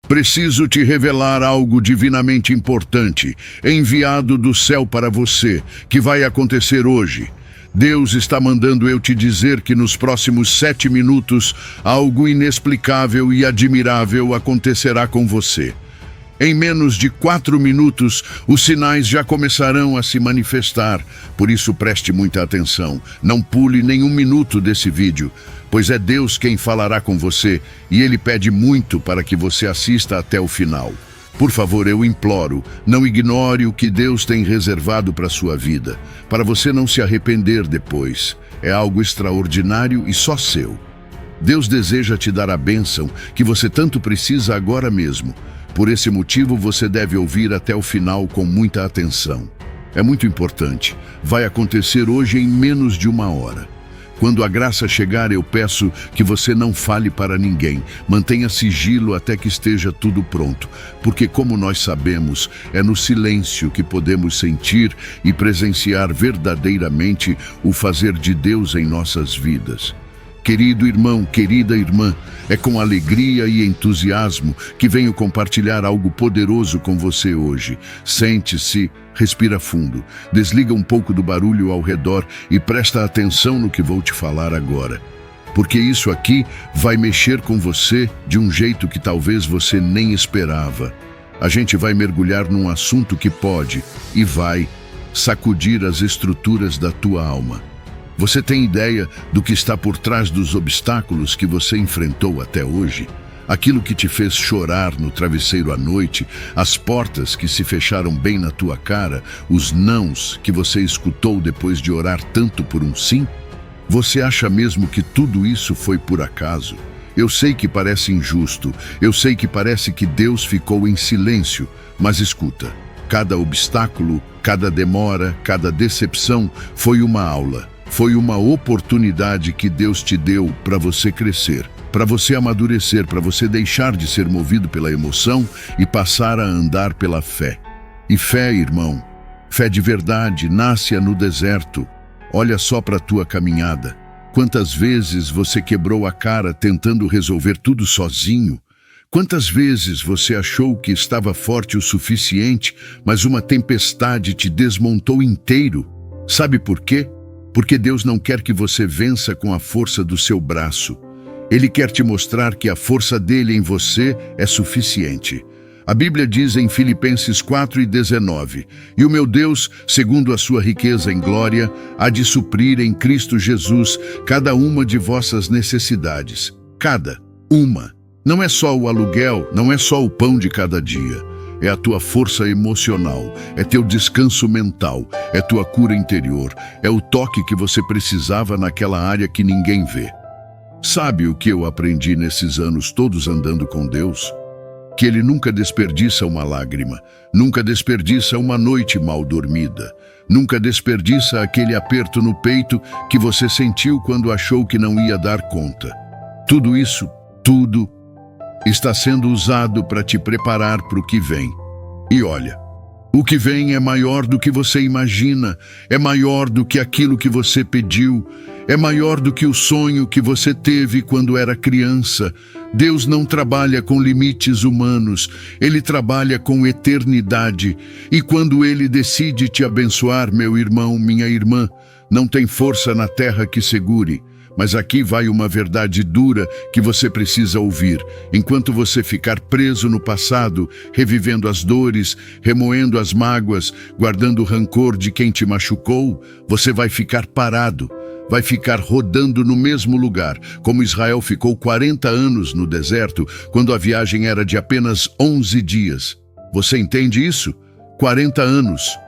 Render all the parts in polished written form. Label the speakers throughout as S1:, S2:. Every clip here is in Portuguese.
S1: Preciso te revelar algo divinamente importante, enviado do céu para você, que vai acontecer hoje. Deus está mandando eu te dizer que nos próximos 7 minutos, algo inexplicável e admirável acontecerá com você. Em menos de 4 minutos, os sinais já começarão a se manifestar. Por isso, preste muita atenção. Não pule nenhum minuto desse vídeo, pois é Deus quem falará com você e Ele pede muito para que você assista até o final. Por favor, eu imploro, não ignore o que Deus tem reservado para a sua vida, para você não se arrepender depois. É algo extraordinário e só seu. Deus deseja te dar a bênção que você tanto precisa agora mesmo. Por esse motivo, você deve ouvir até o final com muita atenção. É muito importante. Vai acontecer hoje em menos de 1 hora. Quando a graça chegar, eu peço que você não fale para ninguém. Mantenha sigilo até que esteja tudo pronto. Porque, como nós sabemos, é no silêncio que podemos sentir e presenciar verdadeiramente o fazer de Deus em nossas vidas. Querido irmão, querida irmã, é com alegria e entusiasmo que venho compartilhar algo poderoso com você hoje. Sente-se, respira fundo, desliga um pouco do barulho ao redor e presta atenção no que vou te falar agora. Porque isso aqui vai mexer com você de um jeito que talvez você nem esperava. A gente vai mergulhar num assunto que pode e vai sacudir as estruturas da tua alma. Você tem ideia do que está por trás dos obstáculos que você enfrentou até hoje? Aquilo que te fez chorar no travesseiro à noite, as portas que se fecharam bem na tua cara, os nãos que você escutou depois de orar tanto por um sim? Você acha mesmo que tudo isso foi por acaso? Eu sei que parece injusto, eu sei que parece que Deus ficou em silêncio, mas escuta, cada obstáculo, cada demora, cada decepção foi uma aula. Foi uma oportunidade que Deus te deu para você crescer, para você amadurecer, para você deixar de ser movido pela emoção e passar a andar pela fé. E fé, irmão, fé de verdade, nasce no deserto. Olha só para a tua caminhada. Quantas vezes você quebrou a cara tentando resolver tudo sozinho? Quantas vezes você achou que estava forte o suficiente, mas uma tempestade te desmontou inteiro? Sabe por quê? Porque Deus não quer que você vença com a força do seu braço. Ele quer te mostrar que a força dele em você é suficiente. A Bíblia diz em Filipenses 4:19, "E o meu Deus, segundo a sua riqueza em glória, há de suprir em Cristo Jesus cada uma de vossas necessidades." Cada uma. Não é só o aluguel, não é só o pão de cada dia. É a tua força emocional, é teu descanso mental, é tua cura interior, é o toque que você precisava naquela área que ninguém vê. Sabe o que eu aprendi nesses anos todos andando com Deus? Que Ele nunca desperdiça uma lágrima, nunca desperdiça uma noite mal dormida, nunca desperdiça aquele aperto no peito que você sentiu quando achou que não ia dar conta. Tudo isso, tudo, está sendo usado para te preparar para o que vem. E olha, o que vem é maior do que você imagina, é maior do que aquilo que você pediu, é maior do que o sonho que você teve quando era criança. Deus não trabalha com limites humanos, Ele trabalha com eternidade. E quando Ele decide te abençoar, meu irmão, minha irmã, não tem força na terra que segure. Mas aqui vai uma verdade dura que você precisa ouvir. Enquanto você ficar preso no passado, revivendo as dores, remoendo as mágoas, guardando o rancor de quem te machucou, você vai ficar parado, vai ficar rodando no mesmo lugar, como Israel ficou 40 anos no deserto, quando a viagem era de apenas 11 dias. Você entende isso? 40 anos.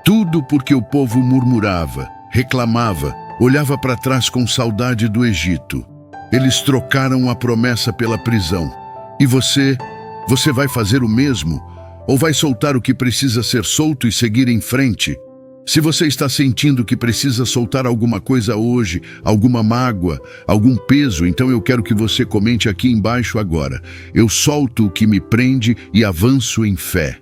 S1: Tudo porque o povo murmurava, reclamava, olhava para trás com saudade do Egito. Eles trocaram a promessa pela prisão. E você vai fazer o mesmo? Ou vai soltar o que precisa ser solto e seguir em frente? Se você está sentindo que precisa soltar alguma coisa hoje, alguma mágoa, algum peso, então eu quero que você comente aqui embaixo agora. Eu solto o que me prende e avanço em fé.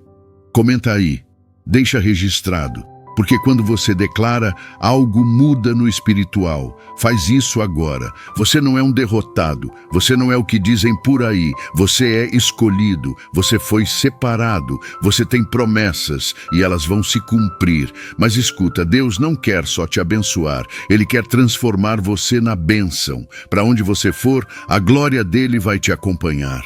S1: Comenta aí. Deixa registrado. Porque quando você declara, algo muda no espiritual. Faz isso agora. Você não é um derrotado. Você não é o que dizem por aí. Você é escolhido. Você foi separado. Você tem promessas e elas vão se cumprir. Mas escuta, Deus não quer só te abençoar. Ele quer transformar você na bênção. Para onde você for, a glória dele vai te acompanhar.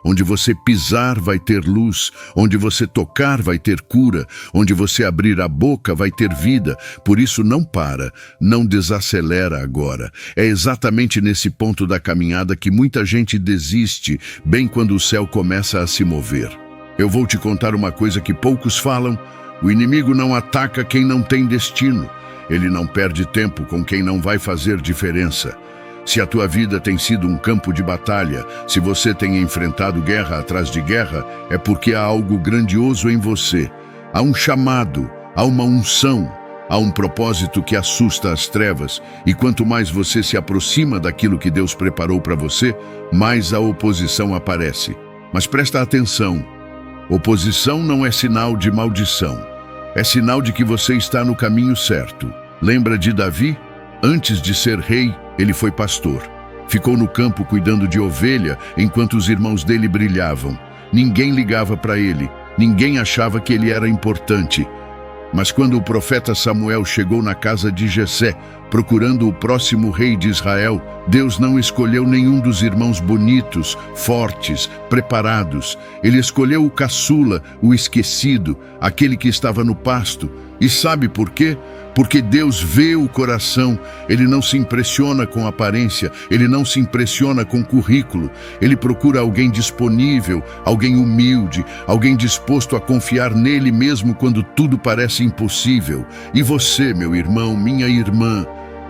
S1: Onde você pisar vai ter luz, onde você tocar vai ter cura, onde você abrir a boca vai ter vida. Por isso não para, não desacelera agora. É exatamente nesse ponto da caminhada que muita gente desiste, bem quando o céu começa a se mover. Eu vou te contar uma coisa que poucos falam: o inimigo não ataca quem não tem destino. Ele não perde tempo com quem não vai fazer diferença. Se a tua vida tem sido um campo de batalha, se você tem enfrentado guerra atrás de guerra, é porque há algo grandioso em você. Há um chamado, há uma unção, há um propósito que assusta as trevas, e quanto mais você se aproxima daquilo que Deus preparou para você, mais a oposição aparece. Mas presta atenção, oposição não é sinal de maldição, é sinal de que você está no caminho certo. Lembra de Davi? Antes de ser rei, ele foi pastor. Ficou no campo cuidando de ovelha enquanto os irmãos dele brilhavam. Ninguém ligava para ele, ninguém achava que ele era importante. Mas quando o profeta Samuel chegou na casa de Jessé, procurando o próximo rei de Israel, Deus não escolheu nenhum dos irmãos bonitos, fortes, preparados. Ele escolheu o caçula, o esquecido, aquele que estava no pasto. E sabe por quê? Porque Deus vê o coração. Ele não se impressiona com aparência, ele não se impressiona com currículo. Ele procura alguém disponível, alguém humilde, alguém disposto a confiar nele mesmo quando tudo parece impossível. E você, meu irmão, minha irmã,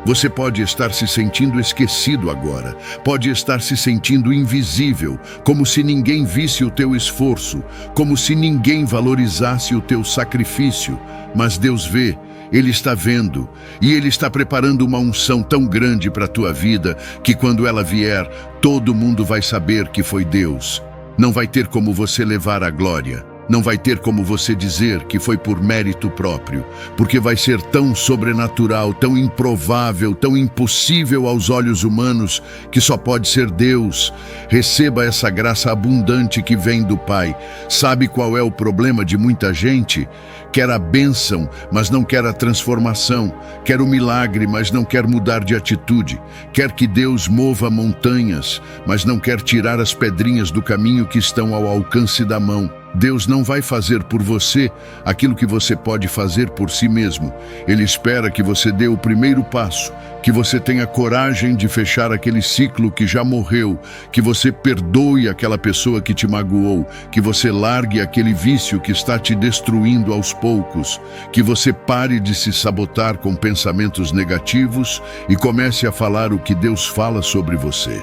S1: você pode estar se sentindo esquecido agora, pode estar se sentindo invisível, como se ninguém visse o teu esforço, como se ninguém valorizasse o teu sacrifício. Mas Deus vê, Ele está vendo, e Ele está preparando uma unção tão grande para a tua vida, que quando ela vier, todo mundo vai saber que foi Deus. Não vai ter como você levar a glória. Não vai ter como você dizer que foi por mérito próprio, porque vai ser tão sobrenatural, tão improvável, tão impossível aos olhos humanos, que só pode ser Deus. Receba essa graça abundante que vem do Pai. Sabe qual é o problema de muita gente? Quer a bênção, mas não quer a transformação. Quer o milagre, mas não quer mudar de atitude. Quer que Deus mova montanhas, mas não quer tirar as pedrinhas do caminho que estão ao alcance da mão. Deus não vai fazer por você aquilo que você pode fazer por si mesmo. Ele espera que você dê o primeiro passo, que você tenha coragem de fechar aquele ciclo que já morreu, que você perdoe aquela pessoa que te magoou, que você largue aquele vício que está te destruindo aos poucos, que você pare de se sabotar com pensamentos negativos e comece a falar o que Deus fala sobre você.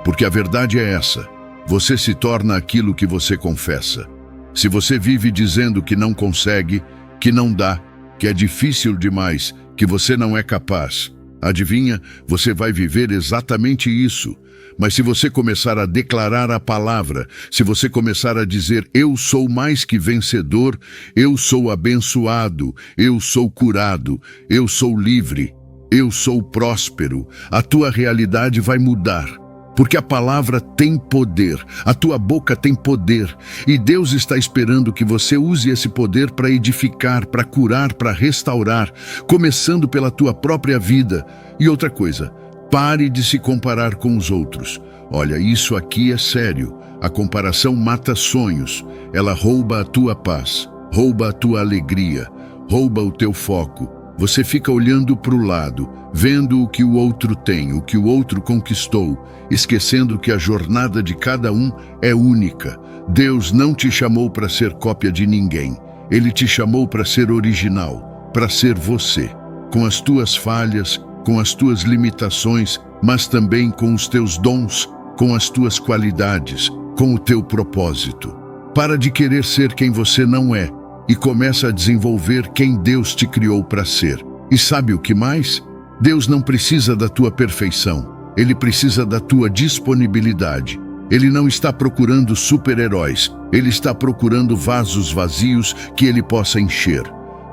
S1: Porque a verdade é essa: você se torna aquilo que você confessa. Se você vive dizendo que não consegue, que não dá, que é difícil demais, que você não é capaz, adivinha, você vai viver exatamente isso. Mas se você começar a declarar a palavra, se você começar a dizer: eu sou mais que vencedor, eu sou abençoado, eu sou curado, eu sou livre, eu sou próspero, a tua realidade vai mudar. Porque a palavra tem poder, a tua boca tem poder, e Deus está esperando que você use esse poder para edificar, para curar, para restaurar, começando pela tua própria vida. E outra coisa, pare de se comparar com os outros. Olha, isso aqui é sério. A comparação mata sonhos, ela rouba a tua paz, rouba a tua alegria, rouba o teu foco. Você fica olhando para o lado, vendo o que o outro tem, o que o outro conquistou, esquecendo que a jornada de cada um é única. Deus não te chamou para ser cópia de ninguém. Ele te chamou para ser original, para ser você, com as tuas falhas, com as tuas limitações, mas também com os teus dons, com as tuas qualidades, com o teu propósito. Para de querer ser quem você não é e começa a desenvolver quem Deus te criou para ser. E sabe o que mais? Deus não precisa da tua perfeição. Ele precisa da tua disponibilidade. Ele não está procurando super-heróis. Ele está procurando vasos vazios que ele possa encher.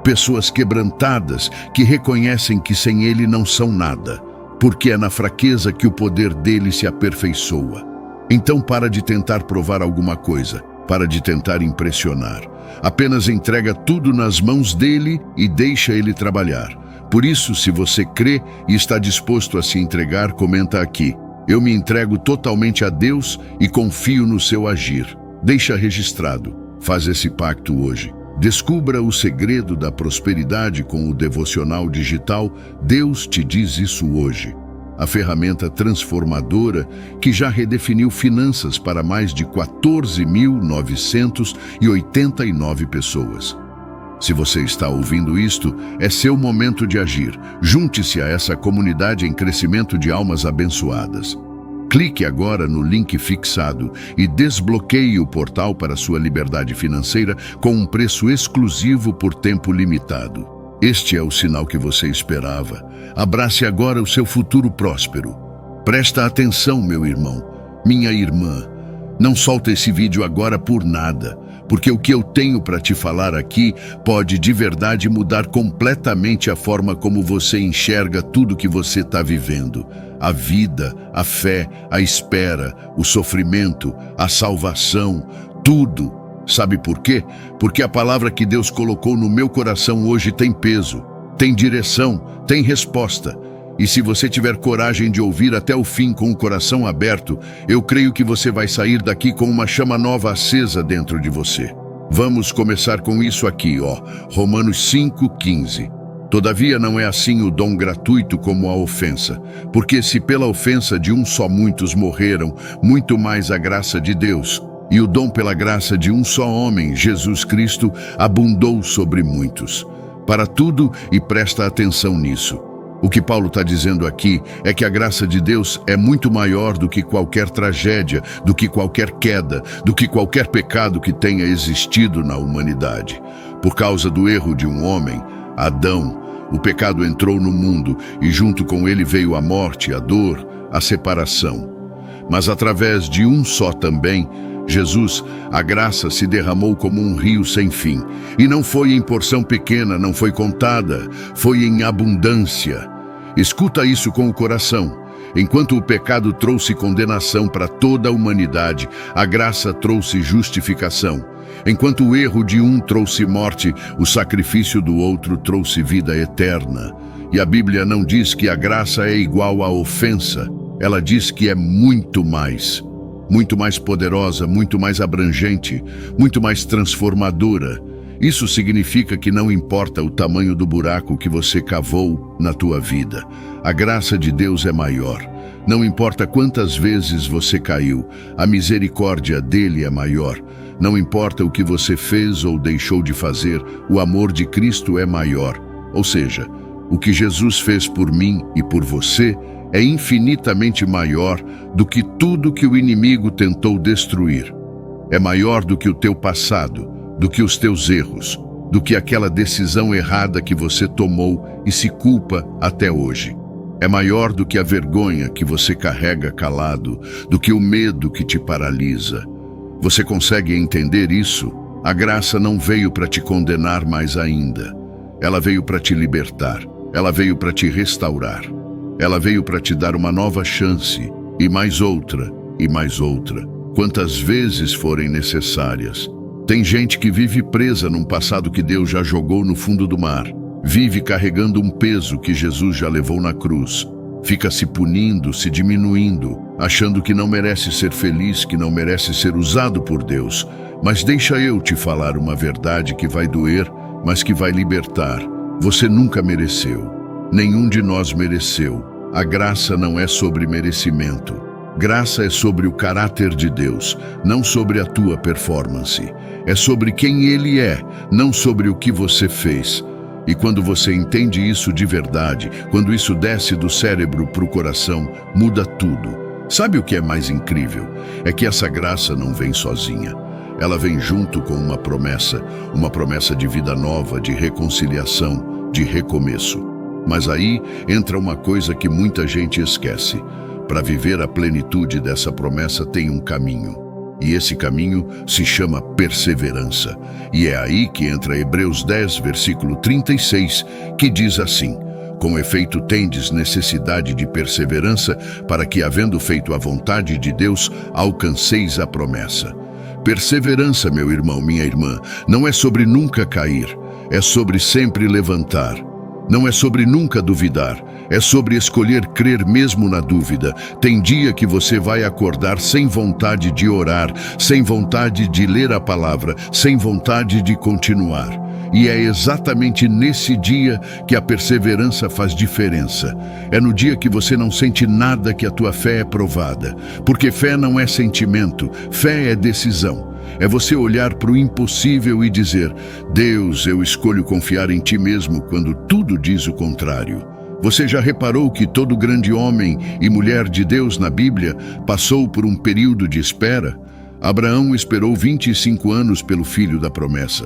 S1: Pessoas quebrantadas que reconhecem que sem Ele não são nada, porque é na fraqueza que o poder dele se aperfeiçoa. Então para de tentar provar alguma coisa, para de tentar impressionar. Apenas entrega tudo nas mãos dele e deixa ele trabalhar. Por isso, se você crê e está disposto a se entregar, comenta aqui: eu me entrego totalmente a Deus e confio no seu agir. Deixa registrado. Faz esse pacto hoje. Descubra o segredo da prosperidade com o devocional digital Deus te diz isso hoje. A ferramenta transformadora que já redefiniu finanças para mais de 14.989 pessoas. Se você está ouvindo isto, é seu momento de agir. Junte-se a essa comunidade em crescimento de almas abençoadas. Clique agora no link fixado e desbloqueie o portal para sua liberdade financeira com um preço exclusivo por tempo limitado. Este é o sinal que você esperava. Abrace agora o seu futuro próspero. Presta atenção, meu irmão, minha irmã. Não solta esse vídeo agora por nada, porque o que eu tenho para te falar aqui pode de verdade mudar completamente a forma como você enxerga tudo que você está vivendo. A vida, a fé, a espera, o sofrimento, a salvação, tudo. Sabe por quê? Porque a palavra que Deus colocou no meu coração hoje tem peso, tem direção, tem resposta. E se você tiver coragem de ouvir até o fim com o coração aberto, eu creio que você vai sair daqui com uma chama nova acesa dentro de você. Vamos começar com isso aqui, Romanos 5:15. Todavia não é assim o dom gratuito como a ofensa, porque se pela ofensa de um só muitos morreram, muito mais a graça de Deus, e o dom pela graça de um só homem, Jesus Cristo, abundou sobre muitos. Para tudo, e presta atenção nisso. O que Paulo está dizendo aqui é que a graça de Deus é muito maior do que qualquer tragédia, do que qualquer queda, do que qualquer pecado que tenha existido na humanidade. Por causa do erro de um homem, Adão, o pecado entrou no mundo e junto com ele veio a morte, a dor, a separação. Mas através de um só também, Jesus, a graça se derramou como um rio sem fim. E não foi em porção pequena, não foi contada, foi em abundância. Escuta isso com o coração. Enquanto o pecado trouxe condenação para toda a humanidade, a graça trouxe justificação. Enquanto o erro de um trouxe morte, o sacrifício do outro trouxe vida eterna. E a Bíblia não diz que a graça é igual à ofensa. Ela diz que é muito mais poderosa, muito mais abrangente, muito mais transformadora. Isso significa que não importa o tamanho do buraco que você cavou na tua vida, a graça de Deus é maior. Não importa quantas vezes você caiu, a misericórdia dele é maior. Não importa o que você fez ou deixou de fazer, o amor de Cristo é maior. Ou seja, o que Jesus fez por mim e por você é infinitamente maior do que tudo que o inimigo tentou destruir. É maior do que o teu passado, do que os teus erros, do que aquela decisão errada que você tomou e se culpa até hoje. É maior do que a vergonha que você carrega calado, do que o medo que te paralisa. Você consegue entender isso? A graça não veio para te condenar mais ainda. Ela veio para te libertar. Ela veio para te restaurar. Ela veio para te dar uma nova chance, e mais outra, quantas vezes forem necessárias. Tem gente que vive presa num passado que Deus já jogou no fundo do mar. Vive carregando um peso que Jesus já levou na cruz. Fica se punindo, se diminuindo, achando que não merece ser feliz, que não merece ser usado por Deus. Mas deixa eu te falar uma verdade que vai doer, mas que vai libertar. Você nunca mereceu. Nenhum de nós mereceu. A graça não é sobre merecimento. Graça é sobre o caráter de Deus, não sobre a tua performance. É sobre quem Ele é, não sobre o que você fez. E quando você entende isso de verdade, quando isso desce do cérebro para o coração, muda tudo. Sabe o que é mais incrível? É que essa graça não vem sozinha. Ela vem junto com uma promessa de vida nova, de reconciliação, de recomeço. Mas aí entra uma coisa que muita gente esquece. Para viver a plenitude dessa promessa tem um caminho. E esse caminho se chama perseverança. E é aí que entra Hebreus 10, versículo 36, que diz assim: com efeito tendes necessidade de perseverança, para que, havendo feito a vontade de Deus, alcanceis a promessa. Perseverança, meu irmão, minha irmã, não é sobre nunca cair, é sobre sempre levantar. Não é sobre nunca duvidar, é sobre escolher crer mesmo na dúvida. Tem dia que você vai acordar sem vontade de orar, sem vontade de ler a palavra, sem vontade de continuar. E é exatamente nesse dia que a perseverança faz diferença. É no dia que você não sente nada que a tua fé é provada. Porque fé não é sentimento, fé é decisão. É você olhar para o impossível e dizer: Deus, eu escolho confiar em Ti mesmo quando tudo diz o contrário. Você já reparou que todo grande homem e mulher de Deus na Bíblia passou por um período de espera? Abraão esperou 25 anos pelo filho da promessa.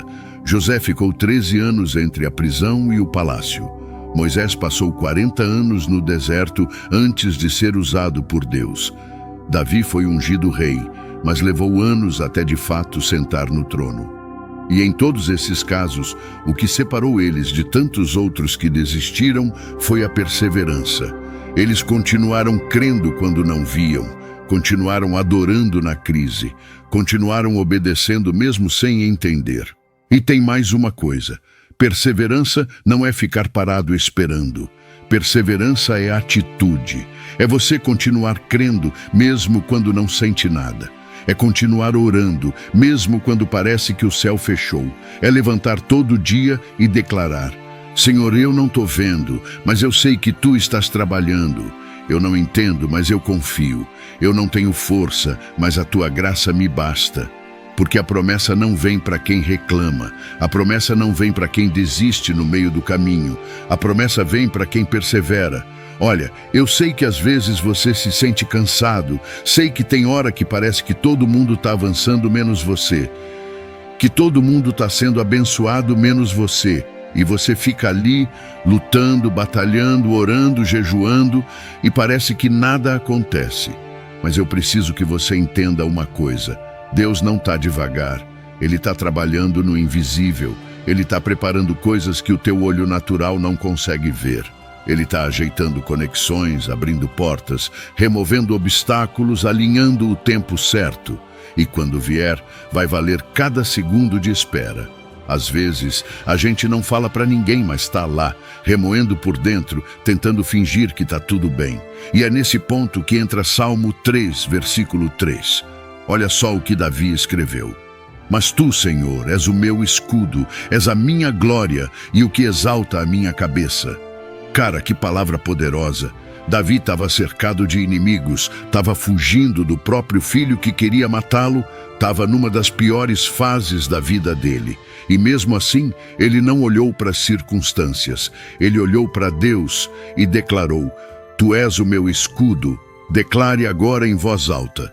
S1: José ficou 13 anos entre a prisão e o palácio. Moisés passou 40 anos no deserto antes de ser usado por Deus. Davi foi ungido rei, mas levou anos até de fato sentar no trono. E em todos esses casos, o que separou eles de tantos outros que desistiram foi a perseverança. Eles continuaram crendo quando não viam, continuaram adorando na crise, continuaram obedecendo mesmo sem entender. E tem mais uma coisa: perseverança não é ficar parado esperando. Perseverança é atitude. É você continuar crendo mesmo quando não sente nada. É continuar orando, mesmo quando parece que o céu fechou. É levantar todo dia e declarar: Senhor, eu não estou vendo, mas eu sei que Tu estás trabalhando. Eu não entendo, mas eu confio. Eu não tenho força, mas a Tua graça me basta. Porque a promessa não vem para quem reclama. A promessa não vem para quem desiste no meio do caminho. A promessa vem para quem persevera. Olha, eu sei que às vezes você se sente cansado. Sei que tem hora que parece que todo mundo está avançando menos você. Que todo mundo está sendo abençoado menos você. E você fica ali, lutando, batalhando, orando, jejuando, e parece que nada acontece. Mas eu preciso que você entenda uma coisa: Deus não está devagar. Ele está trabalhando no invisível. Ele está preparando coisas que o teu olho natural não consegue ver. Ele está ajeitando conexões, abrindo portas, removendo obstáculos, alinhando o tempo certo. E quando vier, vai valer cada segundo de espera. Às vezes, a gente não fala para ninguém, mas está lá, remoendo por dentro, tentando fingir que está tudo bem. E é nesse ponto que entra Salmo 3, versículo 3. Olha só o que Davi escreveu: Mas Tu, Senhor, és o meu escudo, és a minha glória e o que exalta a minha cabeça. Cara, que palavra poderosa! Davi estava cercado de inimigos, estava fugindo do próprio filho que queria matá-lo, estava numa das piores fases da vida dele. E mesmo assim, ele não olhou para as circunstâncias, ele olhou para Deus e declarou: Tu és o meu escudo. Declare agora em voz alta: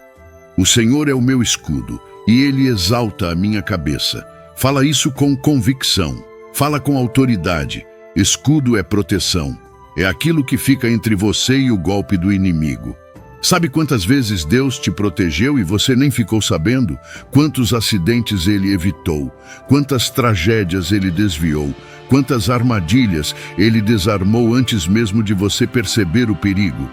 S1: O Senhor é o meu escudo, e Ele exalta a minha cabeça. Fala isso com convicção, fala com autoridade. Escudo é proteção, é aquilo que fica entre você e o golpe do inimigo. Sabe quantas vezes Deus te protegeu e você nem ficou sabendo? Quantos acidentes Ele evitou, quantas tragédias Ele desviou, quantas armadilhas Ele desarmou antes mesmo de você perceber o perigo.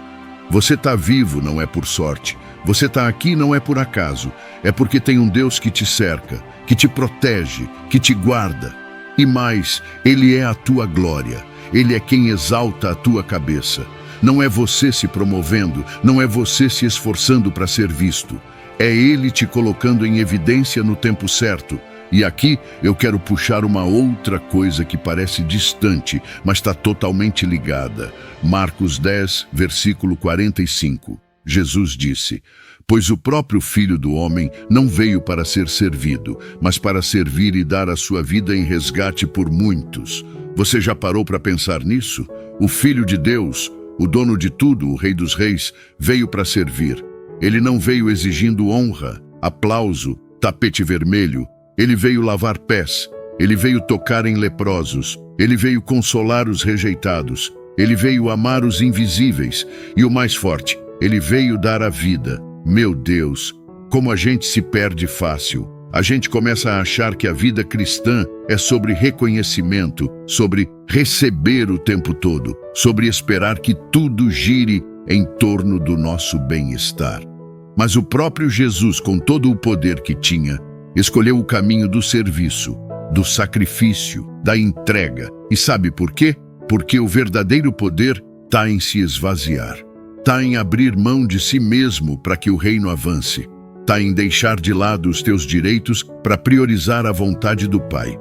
S1: Você está vivo, não é por sorte. Você está aqui não é por acaso. É porque tem um Deus que te cerca, que te protege, que te guarda. E mais, Ele é a tua glória. Ele é quem exalta a tua cabeça. Não é você se promovendo, não é você se esforçando para ser visto. É Ele te colocando em evidência no tempo certo. E aqui eu quero puxar uma outra coisa que parece distante, mas está totalmente ligada. Marcos 10, versículo 45. Jesus disse: Pois o próprio Filho do Homem não veio para ser servido, mas para servir e dar a sua vida em resgate por muitos. Você já parou para pensar nisso? O Filho de Deus, o dono de tudo, o Rei dos Reis, veio para servir. Ele não veio exigindo honra, aplauso, tapete vermelho. Ele veio lavar pés. Ele veio tocar em leprosos. Ele veio consolar os rejeitados. Ele veio amar os invisíveis. E o mais forte, Ele veio dar a vida. Meu Deus, Como a gente se perde fácil. A gente começa a achar que a vida cristã é sobre reconhecimento, sobre receber o tempo todo, sobre esperar que tudo gire em torno do nosso bem-estar. Mas o próprio Jesus, com todo o poder que tinha, escolheu o caminho do serviço, do sacrifício, da entrega. E sabe por quê? Porque o verdadeiro poder está em se esvaziar, está em abrir mão de si mesmo para que o reino avance. Está em deixar de lado os teus direitos para priorizar a vontade do Pai.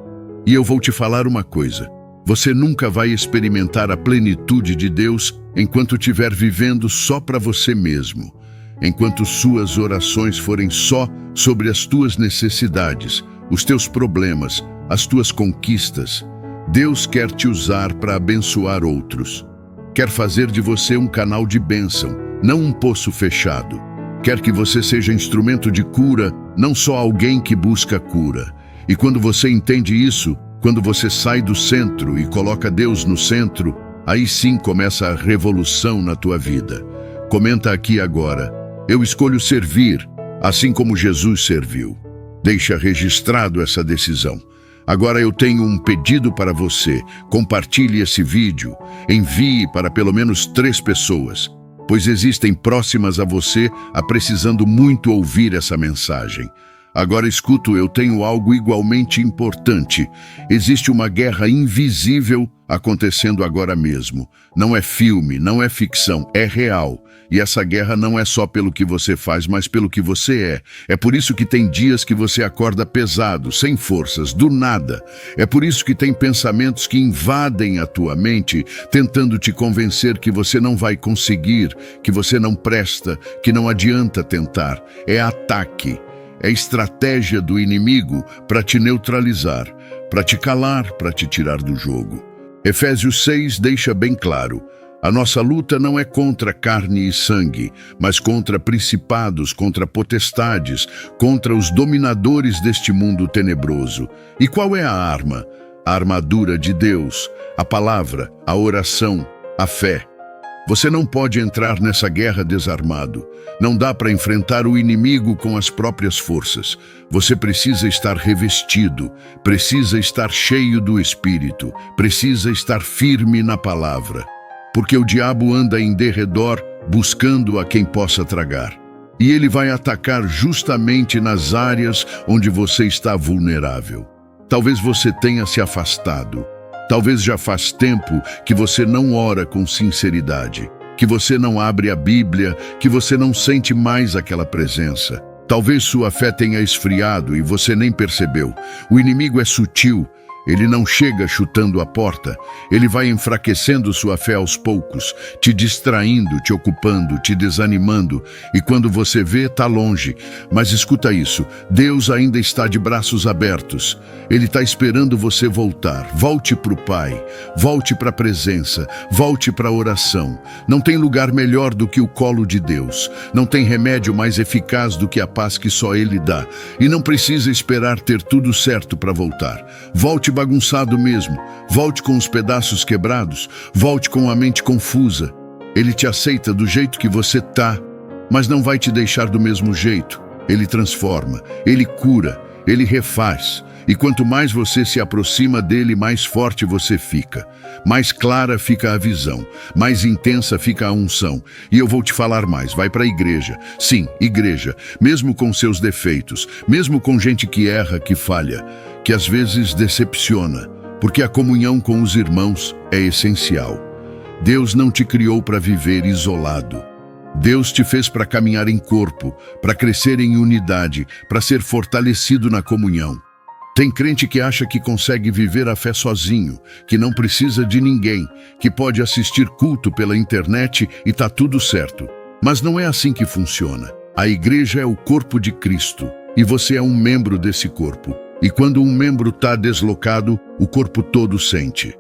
S1: E eu vou te falar uma coisa. Você nunca vai experimentar a plenitude de Deus enquanto estiver vivendo só para você mesmo. Enquanto suas orações forem só sobre as tuas necessidades, os teus problemas, as tuas conquistas. Deus quer te usar para abençoar outros. Quer fazer de você um canal de bênção, não um poço fechado. Quer que você seja instrumento de cura, não só alguém que busca cura. E quando você entende isso, quando você sai do centro e coloca Deus no centro, aí sim começa a revolução na tua vida. Comenta aqui agora: eu escolho servir, assim como Jesus serviu. Deixa registrado essa decisão. Agora eu tenho um pedido para você. Compartilhe esse vídeo, envie para pelo menos 3 pessoas. Pois existem próximas a você precisando muito ouvir essa mensagem. Agora escuto, eu tenho algo igualmente importante. Existe uma guerra invisível acontecendo agora mesmo. Não é filme, não é ficção, é real. E essa guerra não é só pelo que você faz, mas pelo que você é. É por isso que tem dias que você acorda pesado, sem forças, do nada. É por isso que tem pensamentos que invadem a tua mente, tentando te convencer que você não vai conseguir, que você não presta, que não adianta tentar. É ataque. É estratégia do inimigo para te neutralizar, para te calar, para te tirar do jogo. Efésios 6 deixa bem claro: a nossa luta não é contra carne e sangue, mas contra principados, contra potestades, contra os dominadores deste mundo tenebroso. E qual é a arma? A armadura de Deus, a palavra, a oração, a fé. Você não pode entrar nessa guerra desarmado. Não dá para enfrentar o inimigo com as próprias forças. Você precisa estar revestido, precisa estar cheio do Espírito, precisa estar firme na palavra. Porque o diabo anda em derredor buscando a quem possa tragar. E ele vai atacar justamente nas áreas onde você está vulnerável. Talvez você tenha se afastado. Talvez já faz tempo que você não ora com sinceridade, que você não abre a Bíblia, que você não sente mais aquela presença. Talvez sua fé tenha esfriado e você nem percebeu. O inimigo é sutil. Ele não chega chutando a porta, ele vai enfraquecendo sua fé aos poucos, te distraindo, te ocupando, te desanimando, e quando você vê, está longe. Mas escuta isso, Deus ainda está de braços abertos. Ele está esperando você voltar. Volte para o Pai, volte para a presença, volte para a oração. Não tem lugar melhor do que o colo de Deus. Não tem remédio mais eficaz do que a paz que só Ele dá. E não precisa esperar ter tudo certo para voltar. Volte bagunçado mesmo, volte com os pedaços quebrados, volte com a mente confusa. Ele te aceita do jeito que você tá, mas não vai te deixar do mesmo jeito. Ele transforma, ele cura, ele refaz. E quanto mais você se aproxima dele, mais forte você fica. Mais clara fica a visão, mais intensa fica a unção. E eu vou te falar mais, vai para a igreja. Sim, igreja, mesmo com seus defeitos, mesmo com gente que erra, que falha, que às vezes decepciona, porque a comunhão com os irmãos é essencial. Deus não te criou para viver isolado. Deus te fez para caminhar em corpo, para crescer em unidade, para ser fortalecido na comunhão. Tem crente que acha que consegue viver a fé sozinho, que não precisa de ninguém, que pode assistir culto pela internet e tá tudo certo. Mas não é assim que funciona. A igreja é o corpo de Cristo e você é um membro desse corpo. E quando um membro está deslocado, o corpo todo sente.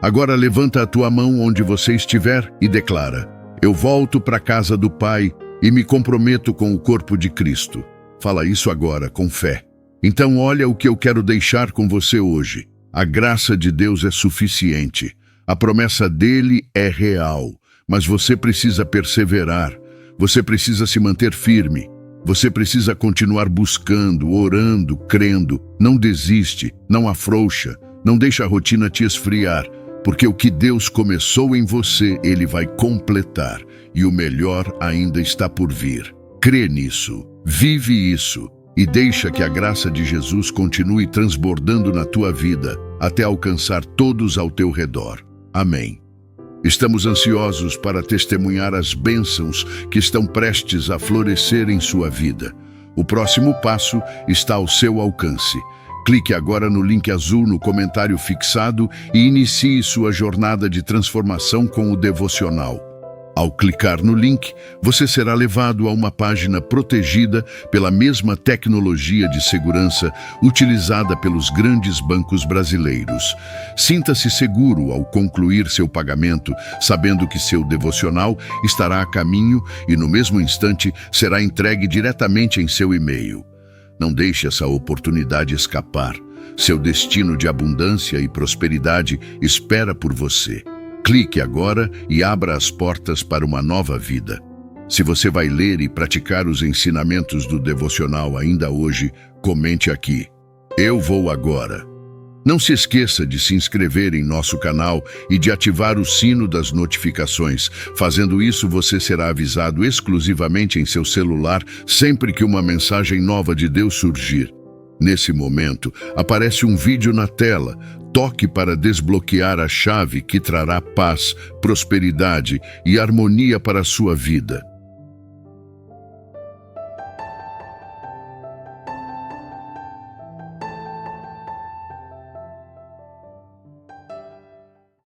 S1: Agora levanta a tua mão onde você estiver e declara: eu volto para a casa do Pai e me comprometo com o corpo de Cristo. Fala isso agora, com fé. Então olha o que eu quero deixar com você hoje. A graça de Deus é suficiente. A promessa dele é real. Mas você precisa perseverar. Você precisa se manter firme. Você precisa continuar buscando, orando, crendo. Não desiste, não afrouxa, não deixa a rotina te esfriar, porque o que Deus começou em você, Ele vai completar, e o melhor ainda está por vir. Crê nisso, vive isso, e deixa que a graça de Jesus continue transbordando na tua vida, até alcançar todos ao teu redor. Amém. Estamos ansiosos para testemunhar as bênçãos que estão prestes a florescer em sua vida. O próximo passo está ao seu alcance. Clique agora no link azul no comentário fixado e inicie sua jornada de transformação com o devocional. Ao clicar no link, você será levado a uma página protegida pela mesma tecnologia de segurança utilizada pelos grandes bancos brasileiros. Sinta-se seguro ao concluir seu pagamento, sabendo que seu devocional estará a caminho e, no mesmo instante, será entregue diretamente em seu e-mail. Não deixe essa oportunidade escapar. Seu destino de abundância e prosperidade espera por você. Clique agora e abra as portas para uma nova vida. Se você vai ler e praticar os ensinamentos do devocional ainda hoje, comente aqui. Eu vou agora. Não se esqueça de se inscrever em nosso canal e de ativar o sino das notificações. Fazendo isso, você será avisado exclusivamente em seu celular sempre que uma mensagem nova de Deus surgir. Nesse momento, aparece um vídeo na tela. Toque para desbloquear a chave que trará paz, prosperidade e harmonia para a sua vida.